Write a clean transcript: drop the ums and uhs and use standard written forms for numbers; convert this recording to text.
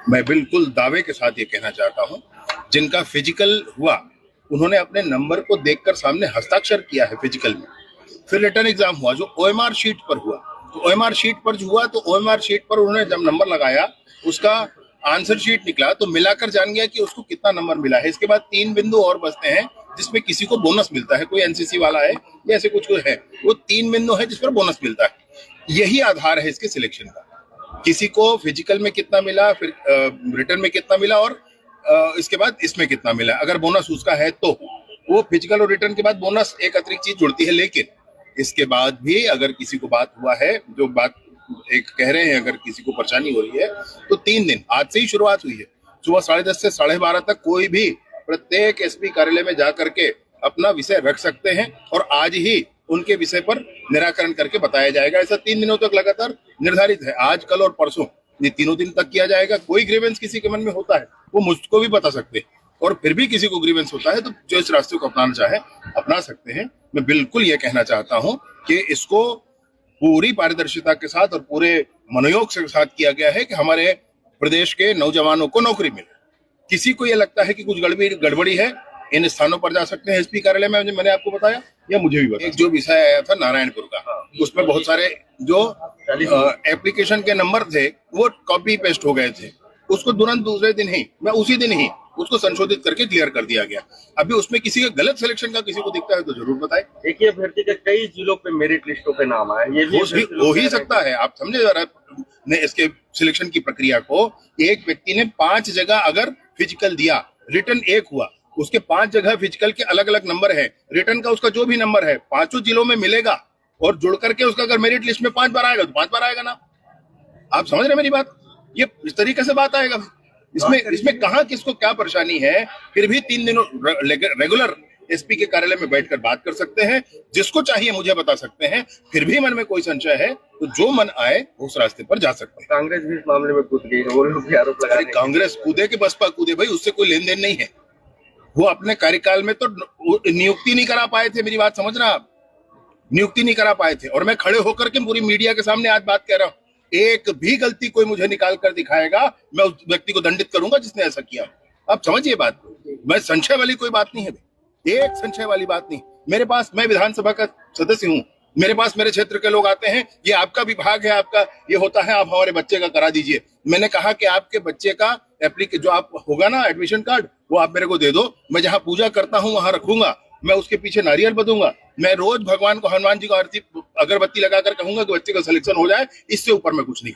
मैं बिल्कुल दावे के साथ ये कहना चाहता हूँ, जिनका फिजिकल हुआ उन्होंने अपने नंबर को देखकर सामने हस्ताक्षर किया है फिजिकल में। फिर रिटर्न एग्जाम हुआ जो ओएमआर शीट पर हुआ, तो ओएमआर शीट पर जो हुआ तो ओएमआर शीट पर उन्होंने जब नंबर लगाया उसका आंसर शीट निकला तो मिलाकर जान गया कि उसको कितना नंबर मिला है। इसके बाद 3 बिंदु और बचते हैं जिसमें किसी को बोनस मिलता है, कोई एनसीसी वाला है या ऐसे कुछ है, वो 3 बिंदु है जिस पर बोनस मिलता है। यही आधार है इसके सिलेक्शन का, किसी को फिजिकल में कितना मिला, फिर रिटर्न में कितना मिला और इसके बाद इसमें कितना मिला। अगर बोनस उसका है तो वो फिजिकल और रिटर्न के बाद बोनस एक अतिरिक्त चीज जुड़ती है। लेकिन इसके बाद भी अगर किसी को बात हुआ है, जो बात एक कह रहे हैं, अगर किसी को परेशानी हो रही है तो 3 दिन आज से ही शुरुआत हुई है। सुबह 10:30 से 12:30 तक कोई भी प्रत्येक एसपी कार्यालय में जा करके अपना विषय रख सकते हैं और आज ही उनके विषय पर निराकरण करके बताया जाएगा। ऐसा 3 दिनों तक लगातार निर्धारित है, आज कल और परसों, ये 3 दिन तक किया जाएगा। कोई ग्रीवेंस किसी के मन में होता है वो मुझको भी बता सकते हैं, और फिर भी किसी को ग्रीवेंस होता है तो जो इस रास्ते को अपनाना चाहे अपना सकते हैं। मैं बिल्कुल ये कहना चाहता हूं कि इसको पूरी पारदर्शिता के साथ और पूरे मनोयोग के साथ किया गया है कि हमारे प्रदेश के नौजवानों को नौकरी मिले। किसी को ये लगता है कि कुछ गड़बड़ी है, इन स्थानों पर जा सकते हैं एसपी कार्यालय में, मैंने आपको बताया या मुझे भी बताया। एक जो विषय आया था नारायणपुर का, उसमें बहुत सारे जो एप्लीकेशन के नंबर थे वो कॉपी पेस्ट हो गए थे, उसको तुरंत दूसरे दिन ही, मैं उसी दिन ही उसको संशोधित करके क्लियर कर दिया गया। अभी उसमें किसी का गलत सिलेक्शन का किसी को दिखता है तो जरूर बताए। एक ही अभ्यर्थी के कई जिलों पे मेरिट लिस्टों पे नाम आया, ये भी हो ही सकता है। आप समझे जरा ने इसके सिलेक्शन की प्रक्रिया को, एक व्यक्ति ने 5 जगह अगर फिजिकल दिया, रिटर्न 1 हुआ, उसके 5 जगह फिजिकल के अलग अलग नंबर है, रिटर्न का उसका जो भी नंबर है 5 जिलों में मिलेगा और जुड़ करके उसका अगर मेरिट लिस्ट में 5 बार आएगा तो 5 बार आएगा ना। आप समझ रहे मेरी बात? ये इस तरीके से बात आएगा। इसमें कहां किसको क्या परेशानी है, फिर भी 3 दिनों रेगुलर एसपी के कार्यालय में बैठकर बात कर सकते हैं। जिसको चाहिए मुझे बता सकते हैं, फिर भी मन में कोई संशय है तो जो मन आए उस रास्ते पर जा सकते हैं। कांग्रेस भी इस मामले में कूद गई है, वो लोग भी आरोप लगा रहे हैं। कांग्रेस कूदे कि बसपा कूदे भाई, उससे कोई लेन देन नहीं है। वो अपने कार्यकाल में तो नियुक्ति नहीं करा पाए थे, मेरी बात समझना आप, नियुक्ति नहीं करा पाए थे। और मैं खड़े होकर के पूरी मीडिया के सामने आज बात कह रहा हूं, एक भी गलती कोई मुझे निकाल कर दिखाएगा मैं उस व्यक्ति को दंडित करूंगा जिसने ऐसा किया। आप समझिए बात, मैं संशय वाली कोई बात नहीं है, एक संशय वाली बात नहीं। मेरे पास, मैं विधानसभा का सदस्य हूं, मेरे पास मेरे क्षेत्र के लोग आते हैं, ये आपका विभाग है, आपका ये होता है, आप हमारे बच्चे का करा दीजिए। मैंने कहा कि आपके बच्चे का जो आप होगा ना एडमिशन कार्ड, वो आप मेरे को दे दो, मैं जहां पूजा करता हूं वहां रखूंगा, मैं उसके पीछे नारियल बदूंगा, मैं रोज भगवान को, हनुमान जी को आरती अगरबत्ती लगाकर कहूंगा कि बच्चे का सिलेक्शन हो जाए, इससे ऊपर मैं कुछ नहीं